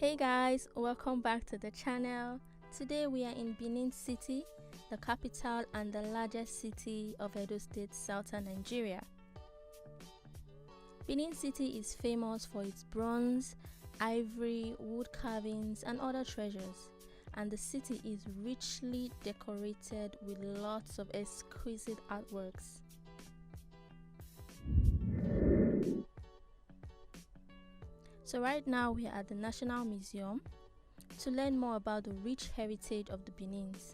Hey guys, welcome back to the channel. Today we are in Benin City, the capital and the largest city of Edo State, southern Nigeria. Benin City is famous for its bronze, ivory, wood carvings and other treasures, and the city is richly decorated with lots of exquisite artworks. So right now we are at the National Museum to learn more about the rich heritage of the Benins.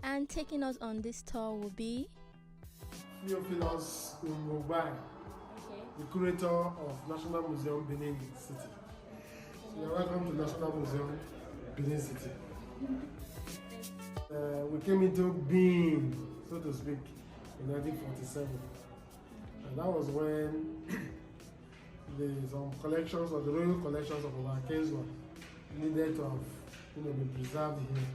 And taking us on this tour will be Theophilus Umogbai, the curator of National Museum Benin City. So you're welcome to National Museum Benin City. We came into being, so to speak, in 1947, and that was when some collections of the royal collections of our Kenswa needed to have been preserved here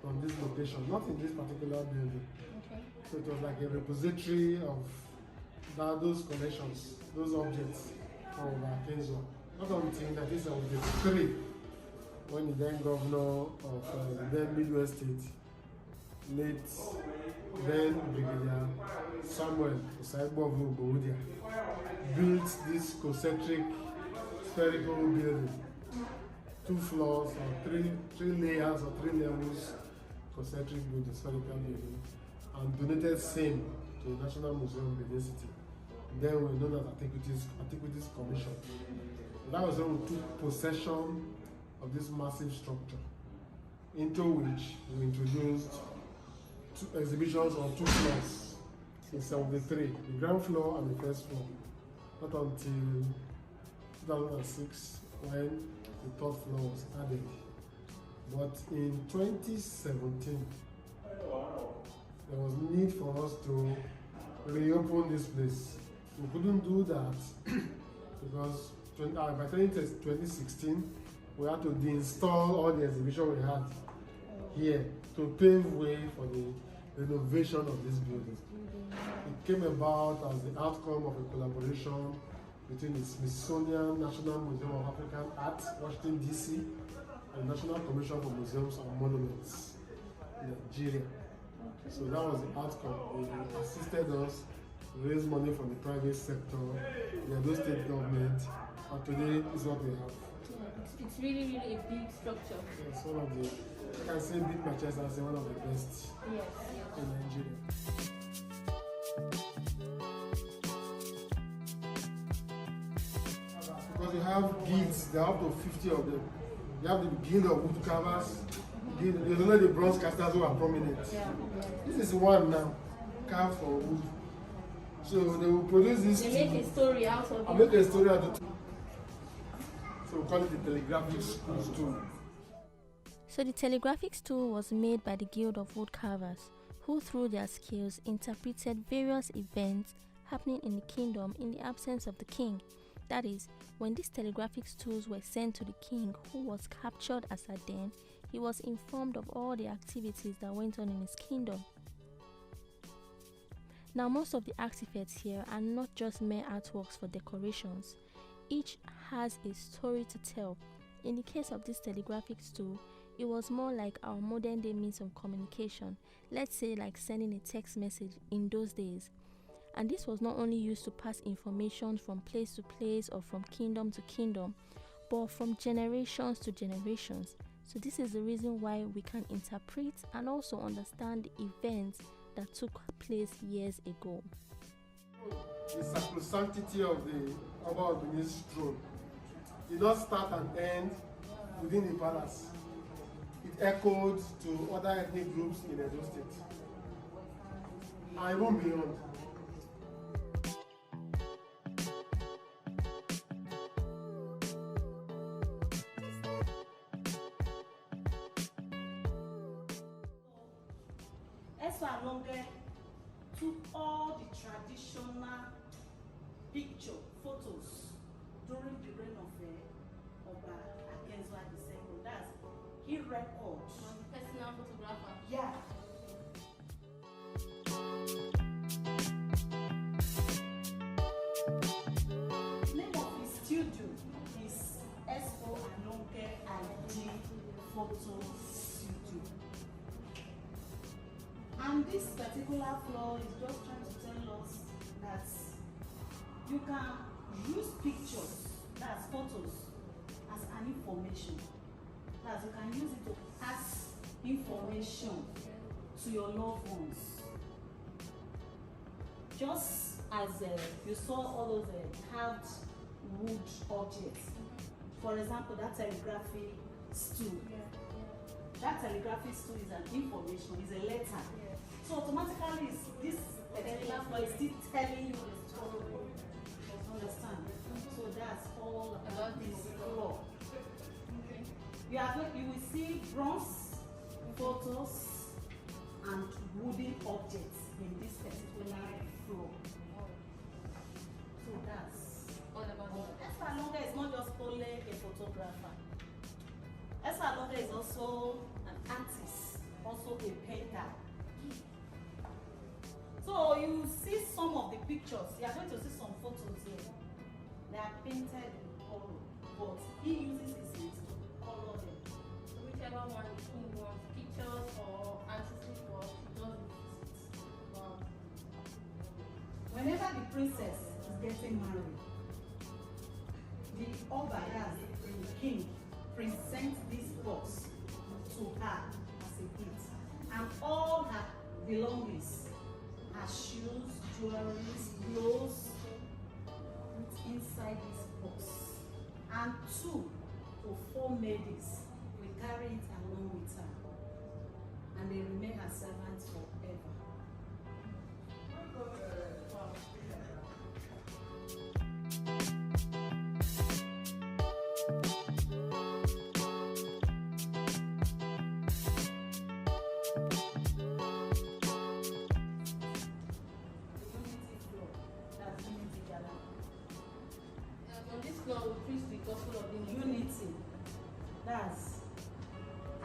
from this location, not in this particular building. Okay. So it was like a repository of those collections, those objects of our Kenswa. Not until 1973, when the then governor of the then Midwest State, late then Brigadier Samuel Osaibo Boudia, built this concentric spherical building, 2 floors or three layers or 3 levels, concentric building, spherical building, and donated same to the National Museum Benin City. Then we were known as Antiquities Commission. That was when we took possession of this massive structure, into which we introduced 2 exhibitions on 2 floors in 73, the ground floor and the first floor, not until 2006 when the 3rd floor was added. But in 2017, there was need for us to reopen this place. We couldn't do that because by 2016, we had to deinstall all the exhibition we had here to pave way for the renovation of this building. It came about as the outcome of a collaboration between the Smithsonian National Museum of African Art, Washington, D.C., and the National Commission for Museums and Monuments in Nigeria. So that was the outcome. They assisted us to raise money from the private sector, the Edo State government, and today is what we have. It's really a big structure. It's one of the, I can say, beat my chest and say one of the best in Nigeria. Because you have guilds, there are up to 50 of them. You have the guild of wood carvers, there's only the bronze casters who are prominent. This is one now, carved for wood. So they will produce this. They make a story out of it. Make a story out of it. So we call it the telegraphic stool. So the telegraphic stool was made by the Guild of Wood Carvers, who through their skills interpreted various events happening in the kingdom in the absence of the king. That is, when these telegraphic stools were sent to the king, who was captured as a den, he was informed of all the activities that went on in his kingdom. Now, most of the artifacts here are not just mere artworks for decorations. Each has a story to tell. In the case of this telegraphic stool, it was more like our modern day means of communication, let's say like sending a text message in those days. And this was not only used to pass information from place to place or from kingdom to kingdom, but from generations to generations. So this is the reason why we can interpret and also understand the events that took place years ago. The sacrosanctity of the Oba of Benin's throne did not start and end within the palace. It echoed to other ethnic groups in Edo State and even beyond. Eswalonge took all the traditional photos during the reign of Oba Akenzwa II. That's he record. Personal photographer. Yeah. The name of his studio is Expo Alonke ID Photo Studio. And this particular floor is just trying to tell us that you can use pictures, that's photos, as an information. That you can use it to pass information to your loved ones. Just as you saw all those carved wood objects. For example, that telegraphy stool. That telegraphy stool is an information, is a letter. So automatically, this particular floor is still telling you the story. Understand? So that's all about this floor. You will see bronze photos and wooden objects in this particular floor. So that's All about it. Esther Alonga is not just only a photographer. Esther Alonga is also an artist, also a painter. So you see some of the pictures. You are going to see some photos here. They are painted in color, but he uses his hands to color them. So whichever one he wants, pictures or artistic work, he does it. Wow. Whenever the princess is getting married, the Obayas, the king, presents this box to her as a gift, and all her belongings, her shoes, jewelry, clothes, put inside this box. And 2 to 4 ladies will carry it along with her, and they remain her servants forever. Wow. On this floor, we preach the gospel of the Unity. That's,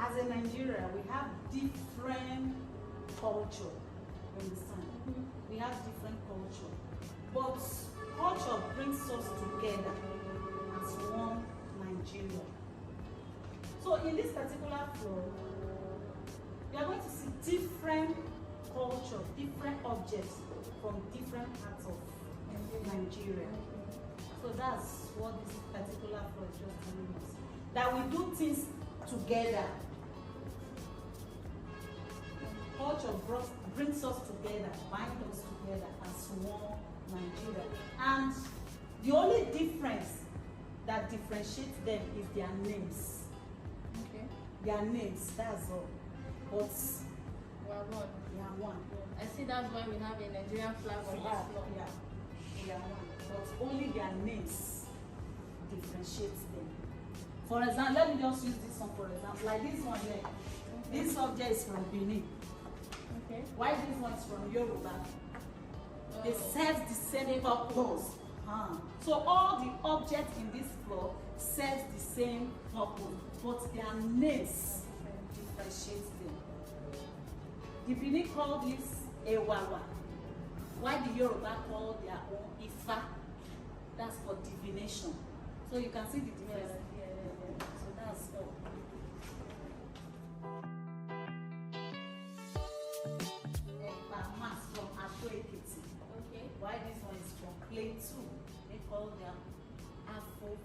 as in Nigeria, we have different culture. You understand? We have different culture, but culture brings us together as one Nigeria. So in this particular floor, you are going to see different culture, different objects from different parts of Nigeria. So that's what this particular floor is just telling us. That we do things together. Culture brings us together, binds us together as one Nigeria. And the only difference that differentiates them is their names. Okay. Their names, that's all. But We are one. we are one. I see that's why we have a Nigerian flag on this floor. Yeah, we are one. But only their names differentiates them. For example, let me just use this one for example. Like this one here. This object is from Benin. Okay. Why this one is from Yoruba? They Oh. serve the same purpose. So all the objects in this floor serve the same purpose, but their names differentiate them. The Benin call this Ewawa, while the Yoruba call their own Ifa. That's for divination. So you can see the difference. So that's all. Mass from Ato Ekiti. Okay. Why this one is from Plateau? They call them Afro